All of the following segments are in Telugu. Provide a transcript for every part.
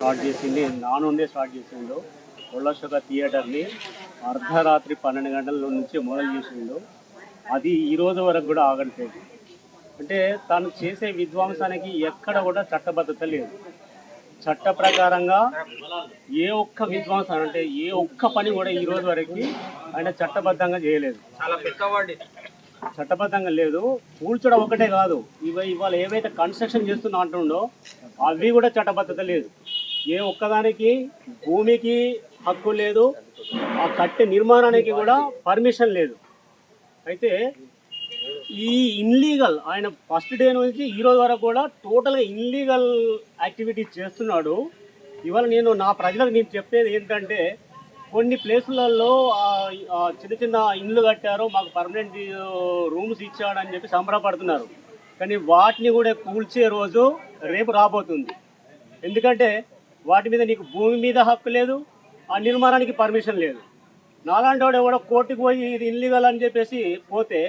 స్టార్ట్ చేసింది నా నుండే స్టార్ట్ చేసిండు. ఒళ్ళశోక థియేటర్ని అర్ధరాత్రి 12 గంటల నుంచి మొదలు చేసిండు. అది ఈ రోజు వరకు కూడా ఆగట్లేదు. అంటే తను చేసే విధ్వంసానికి ఎక్కడ కూడా చట్టబద్ధత లేదు. చట్ట ప్రకారంగా ఏ ఒక్క విధ్వంసం అంటే ఏ ఒక్క పని కూడా ఈ రోజు వరకు ఆయన చట్టబద్ధంగా చేయలేదు. చట్టబద్ధంగా లేదు. కూల్చడం ఒకటే కాదు, ఇవాళ ఏవైతే కన్స్ట్రక్షన్ చేస్తున్నా అంటుండో అవి కూడా చట్టబద్ధత లేదు. ఏ ఒక్కదానికి భూమికి హక్కు లేదు, ఆ కట్టె నిర్మాణానికి కూడా పర్మిషన్ లేదు. అయితే ఈ ఇన్లీగల్ ఆయన ఫస్ట్ డే నుంచి ఈ రోజు వరకు కూడా టోటల్గా ఇన్లీగల్ యాక్టివిటీస్ చేస్తున్నాడు. ఇవాళ నా ప్రజలకు నేను చెప్పేది ఏంటంటే, కొన్ని ప్లేసులలో చిన్న చిన్న ఇండ్లు కట్టారు, మాకు పర్మనెంట్ రూమ్స్ ఇచ్చాడని చెప్పి సంబరపడుతున్నారు. కానీ వాటిని కూడా కూల్చే రోజు రేపు రాబోతుంది. ఎందుకంటే వాటి మీద నీకు భూమి మీద హక్కు లేదు, ఆ నిర్మాణానికి పర్మిషన్ లేదు. నాలాంటి వాడు ఎవడో కోర్టుకు పోయి ఇది ఇల్లీగల్ అని చెప్పేసి పోతే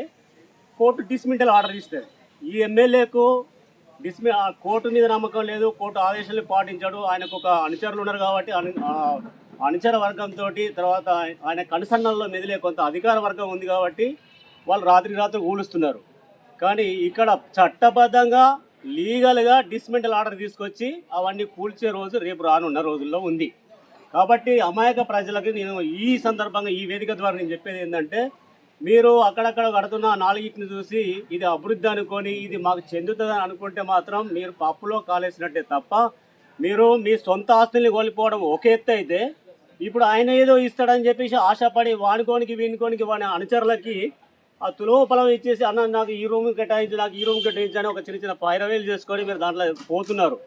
కోర్టు డిస్మింటల్ ఆర్డర్ ఇస్తుంది. ఈ ఎమ్మెల్యేకు కోర్టు మీద నమ్మకం లేదు, కోర్టు ఆదేశాలు పాటించాడు. ఆయనకు ఒక అనుచరులు ఉన్నారు కాబట్టి అనుచర వర్గంతో తర్వాత ఆయన కనుసన్నల్లో మెదిలే కొంత అధికార వర్గం ఉంది కాబట్టి వాళ్ళు రాత్రి ఊలుస్తున్నారు. కానీ ఇక్కడ చట్టబద్ధంగా లీగల్గా డిస్మెంటల్ ఆర్డర్ తీసుకొచ్చి అవన్నీ కూల్చే రోజు రేపు రానున్న రోజుల్లో ఉంది. కాబట్టి అమాయక ప్రజలకు నేను ఈ సందర్భంగా ఈ వేదిక ద్వారా నేను చెప్పేది ఏంటంటే, మీరు అక్కడక్కడ కడుతున్న నాలుగిటిని చూసి ఇది అభివృద్ధి అనుకొని ఇది మాకు చెందుతుందని అనుకుంటే మాత్రం మీరు పప్పులో కాలేసినట్టే తప్ప, మీరు మీ సొంత ఆస్తుల్ని కోల్పోవడం ఒక ఎత్తు అయితే, ఇప్పుడు ఆయన ఏదో ఇస్తాడని చెప్పేసి ఆశపడి వీనుకోనికి వాని అనుచరులకి ఆ తులో పొలం ఇచ్చేసి అన్న నాకు ఈ రూమ్ కేటాయించు అని ఒక చిన్న పైరవేలు చేసుకొని మీరు దాంట్లో పోతున్నారు.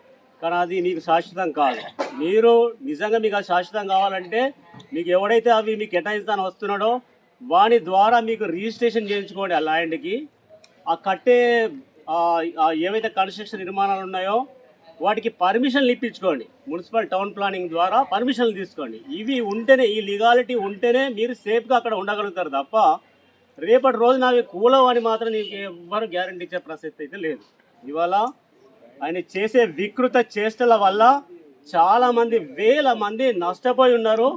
కానీ అది మీకు శాశ్వతం కాదు. మీరు నిజంగా మీకు అది శాశ్వతం కావాలంటే మీకు ఎవడైతే అవి మీకు కేటాయిస్తాను వస్తున్నాడో వాని ద్వారా మీకు రిజిస్ట్రేషన్ చేయించుకోండి. ఆ ల్యాండ్కి ఆ కట్టే ఏవైతే కన్స్ట్రక్షన్ నిర్మాణాలు ఉన్నాయో వాటికి పర్మిషన్లు ఇప్పించుకోండి. మున్సిపల్ టౌన్ ప్లానింగ్ ద్వారా పర్మిషన్లు తీసుకోండి. ఇవి ఉంటేనే, ఈ లీగాలిటీ ఉంటేనే మీరు సేఫ్గా అక్కడ ఉండగలుగుతారు తప్ప రేపటి రోజున అవి కూలవు అని మాత్రం నీకు ఎవ్వరు గ్యారంటీ ఇచ్చే ప్రసక్తి అయితే లేదు. ఇవాళ ఆయన చేసే వికృత చేష్టల వల్ల చాలామంది వేల మంది నష్టపోయి ఉన్నారు.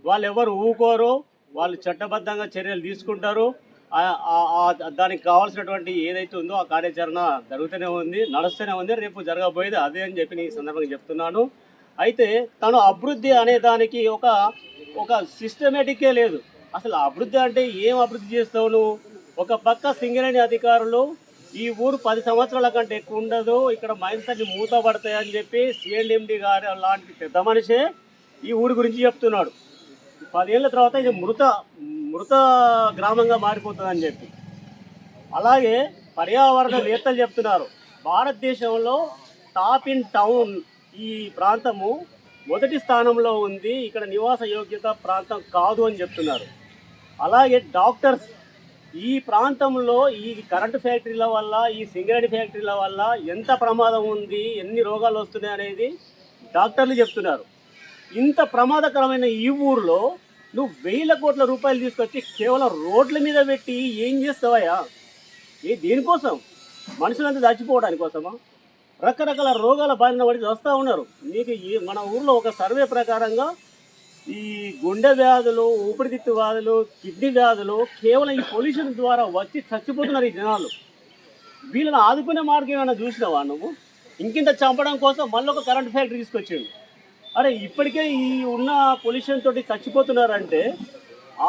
వాళ్ళు ఎవరు ఊకోరు, వాళ్ళు చట్టబద్ధంగా చర్యలు తీసుకుంటారు. దానికి కావాల్సినటువంటి ఏదైతే ఉందో ఆ కార్యాచరణ జరుగుతూనే ఉంది, నడుస్తూనే ఉంది. రేపు జరగబోయేది అదే అని చెప్పి నేను ఈ సందర్భంగా చెప్తున్నాను. అయితే తను అభివృద్ధి అనే దానికి ఒక సిస్టమేటిక్కే లేదు. అసలు అభివృద్ధి అంటే ఏం అభివృద్ధి చేస్తావు నువ్వు? ఒక పక్క సింగరేణి అధికారులు ఈ ఊరు 10 సంవత్సరాల కంటే ఎక్కువ ఉండదు, ఇక్కడ మైన్స్ అన్ని మూతపడతాయని చెప్పి సిఎండి గారు లాంటి పెద్ద మనిషే ఈ ఊరి గురించి చెప్తున్నాడు. 10 ఏళ్ళ తర్వాత ఇది మృత గ్రామంగా మారిపోతుందని చెప్పి. అలాగే పర్యావరణవేత్తలు చెప్తున్నారు, భారతదేశంలో టాప్ ఇన్ టౌన్ ఈ ప్రాంతము మొదటి స్థానంలో ఉంది, ఇక్కడ నివాస యోగ్యత ప్రాంతం కాదు అని చెప్తున్నారు. అలాగే డాక్టర్స్ ఈ ప్రాంతంలో ఈ కరెంటు ఫ్యాక్టరీల వల్ల, ఈ సింగరేణి ఫ్యాక్టరీల వల్ల ఎంత ప్రమాదం ఉంది, ఎన్ని రోగాలు వస్తున్నాయి అనేది డాక్టర్లు చెప్తున్నారు. ఇంత ప్రమాదకరమైన ఈ ఊరిలో నువ్వు 1000 కోట్ల రూపాయలు తీసుకొచ్చి కేవలం రోడ్ల మీద పెట్టి ఏం చేస్తావయ్యా? దేనికోసం? మనుషులంతా చచ్చిపోవడానికి కోసమా? రకరకాల రోగాల బారిన పడి వస్తూ ఉన్నారు. మీకు మన ఊర్లో ఒక సర్వే ప్రకారంగా ఈ గుండె వ్యాధులు, ఊపిరితిత్తు వ్యాధులు, కిడ్నీ వ్యాధులు కేవలం ఈ పొల్యూషన్ ద్వారా వచ్చి చచ్చిపోతున్నారు ఈ జనాలు. వీళ్ళని ఆదుకునే మార్గం ఏమైనా చూసినావా నువ్వు? ఇంకింత చంపడం కోసం మళ్ళీ ఒక కరెంట్ ఫ్యాక్టరీ తీసుకొచ్చిండు. అరే ఇప్పటికే ఈ ఉన్న పొల్యూషన్ తోటి చచ్చిపోతున్నారంటే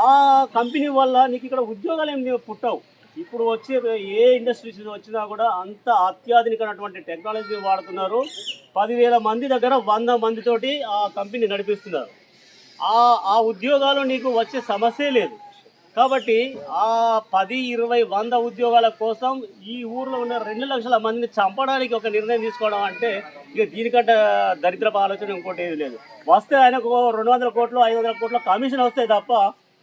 ఆ కంపెనీ వల్ల నీకు ఇక్కడ ఉద్యోగాలు ఏమి పుట్టవు. ఇప్పుడు వచ్చే ఏ ఇండస్ట్రీస్ వచ్చినా కూడా అంత అత్యాధునికమైనటువంటి టెక్నాలజీ వాడుతున్నారు. 10,000 మంది దగ్గర 100 మందితోటి ఆ కంపెనీ నడిపిస్తున్నారు. ఆ ఉద్యోగాలు నీకు వచ్చే సమస్యే లేదు. కాబట్టి ఆ 10, 20, 100 ఉద్యోగాల కోసం ఈ ఊర్లో ఉన్న 2 లక్షల మందిని చంపడానికి ఒక నిర్ణయం తీసుకోవడం అంటే ఇక దీనికంటే దరిద్రపు ఆలోచన ఇంకోటి ఏది లేదు. వస్తే ఆయనకు 200 కోట్లు 500 కోట్ల కమిషన్ వస్తాయి తప్ప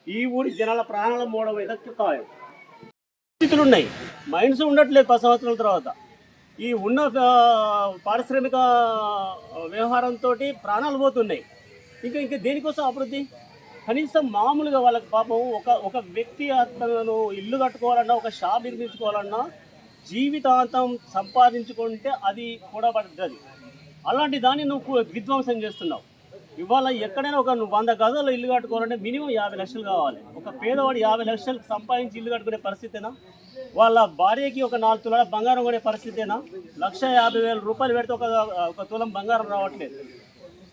ఈ ఊరి జనాల ప్రాణాల మూడవ అయితే కాదు. పరిస్థితులు ఉన్నాయి, మైండ్స్ ఉండట్లేదు 10 సంవత్సరాల తర్వాత. ఈ ఉన్న పారిశ్రామిక వ్యవహారంతో ప్రాణాలు పోతున్నాయి. ఇంకా దేనికోసం అభివృద్ధి? కనీసం మామూలుగా వాళ్ళకి పాపం ఒక వ్యక్తి అతను ఇల్లు కట్టుకోవాలన్నా, ఒక షాప్ నిర్మించుకోవాలన్నా జీవితాంతం సంపాదించుకుంటే అది కూడా పడుతుంది. అలాంటి దాన్ని నువ్వు విధ్వంసం చేస్తున్నావు. ఇవాళ ఎక్కడైనా ఒక నువ్వు 100 గజాలు ఇల్లు కట్టుకోవాలంటే మినిమం 50 లక్షలు కావాలి. ఒక పేదవాడు 50 లక్షలు సంపాదించి ఇల్లు కట్టుకునే పరిస్థితేనా? వాళ్ళ భార్యకి ఒక 4 తులాల బంగారం కొనే పరిస్థితేనా? 1,50,000 రూపాయలు పెడితే ఒక తులం బంగారం రావట్లేదు.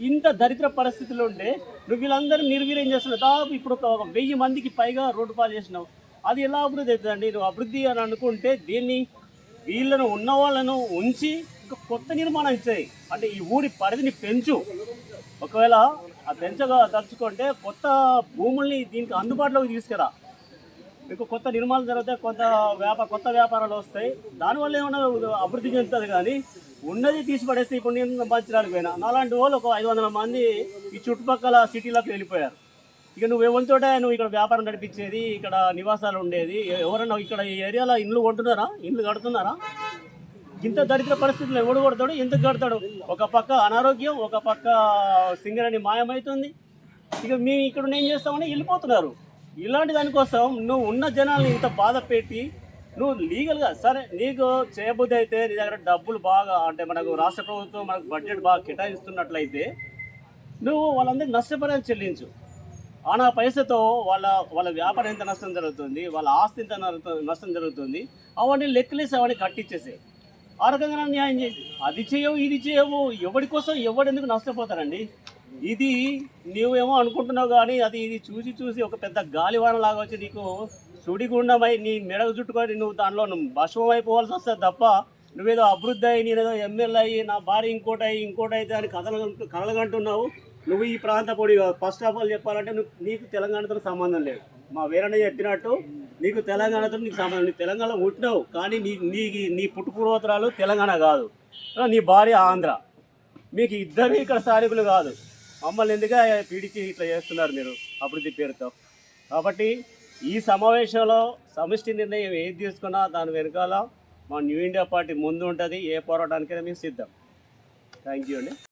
ఇంత దరిద్ర పరిస్థితుల్లో ఉంటే నువ్వు వీళ్ళందరూ నిర్వీర్యం చేస్తున్నావు. దాదాపు ఇప్పుడు ఒక 1000 మందికి పైగా రోడ్డు పాలు చేసినావు. అది ఎలా అభివృద్ధి అవుతుందండి? నువ్వు అభివృద్ధి అని అనుకుంటే దీన్ని వీళ్ళను ఉన్న వాళ్ళను ఉంచి ఒక కొత్త నిర్మాణం చేయి. అంటే ఈ ఊరి పరిధిని పెంచు. ఒకవేళ ఆ పెంచగా తలుచుకుంటే కొత్త భూముల్ని దీనికి అందుబాటులోకి తీసుకురా. మీకు కొత్త నిర్మాణాలు జరిగితే కొత్త వ్యాపారాలు వస్తాయి. దానివల్ల ఏమైనా అభివృద్ధి చెందుతుంది. కానీ ఉన్నది తీసి పడేస్తే ఇప్పుడు నేను మంచిరాలకు పోయినా నాలాంటి వాళ్ళు ఒక 500 మంది ఈ చుట్టుపక్కల సిటీలోకి వెళ్ళిపోయారు. ఇక నువ్వు ఎవరితోటే నువ్వు ఇక్కడ వ్యాపారం నడిపించేది, ఇక్కడ నివాసాలు ఉండేది, ఎవరన్నా ఇక్కడ ఈ ఏరియాలో ఇండ్లు కొంటున్నారా, ఇండ్లు కడుతున్నారా? ఇంత దరిద్ర పరిస్థితుల్లో ఎవడు కొడతాడు, ఎందుకు కడతాడు? ఒక పక్క అనారోగ్యం, ఒక పక్క సింగరేణి మాయమవుతుంది. ఇక మేము ఇక్కడ ఏం చేస్తామని వెళ్ళిపోతున్నారు. ఇలాంటి దానికోసం నువ్వు ఉన్న జనాల్ని ఇంత బాధ పెట్టి నువ్వు లీగల్గా సరే నీకు చేయబుద్ధి అయితే నీ దగ్గర డబ్బులు బాగా అంటే మనకు రాష్ట్ర ప్రభుత్వం మనకు బడ్జెట్ బాగా కేటాయిస్తున్నట్లయితే నువ్వు వాళ్ళందరికీ నష్టపరిహారం చెల్లించు. ఆ పైసతో వాళ్ళ వ్యాపారం ఎంత నష్టం జరుగుతుంది, వాళ్ళ ఆస్తి ఎంత నష్టం జరుగుతుంది, అవన్నీ లెక్కలేసి అవన్నీ కట్టించేసే. ఆ రకంగా న్యాయం చేయి. అది చేయవు, ఇది చేయవు. ఎవరి కోసం ఎవడెందుకు నష్టపోతారండి? ఇది నువ్వేమో అనుకుంటున్నావు కానీ అది ఇది చూసి ఒక పెద్ద గాలివాన లాగా వచ్చి నీకు సుడిగుండమై నీ మెడకు చుట్టుకొని నువ్వు దానిలో భస్మం అయిపోవాల్సి వస్తుంది తప్ప నువ్వేదో అభివృద్ధి అయ్యి నేనేదో ఎమ్మెల్యే అయ్యి నా భార్య ఇంకోటి అయితే అని కలగంటున్నావు. నువ్వు ఈ ప్రాంత పొడి ఫస్ట్ ఆఫ్ ఆల్ చెప్పాలంటే నీకు తెలంగాణతో సంబంధం లేదు. మా వేరనే చెప్పినట్టు నీకు తెలంగాణతో నీకు సంబంధం. నీ తెలంగాణలో పుట్టినావు కానీ నీ పుట్టుపూర్వోత్తరాలు తెలంగాణ కాదు, నీ భార్య ఆంధ్ర. మీకు ఇద్దరు ఇక్కడ స్థానికులు కాదు. మమ్మల్ని ఎందుకు పీడిచి ఇట్లా చేస్తున్నారు మీరు అభివృద్ధి పేరుతో? కాబట్టి ఈ సమావేశంలో సమిష్టి నిర్ణయం ఏది తీసుకున్నా దాని వెనకాల మా న్యూ ఇండియా పార్టీ ముందు ఉంటుంది. ఏ పోరాటానికైనా మేము సిద్ధం. థ్యాంక్ యూ అండి.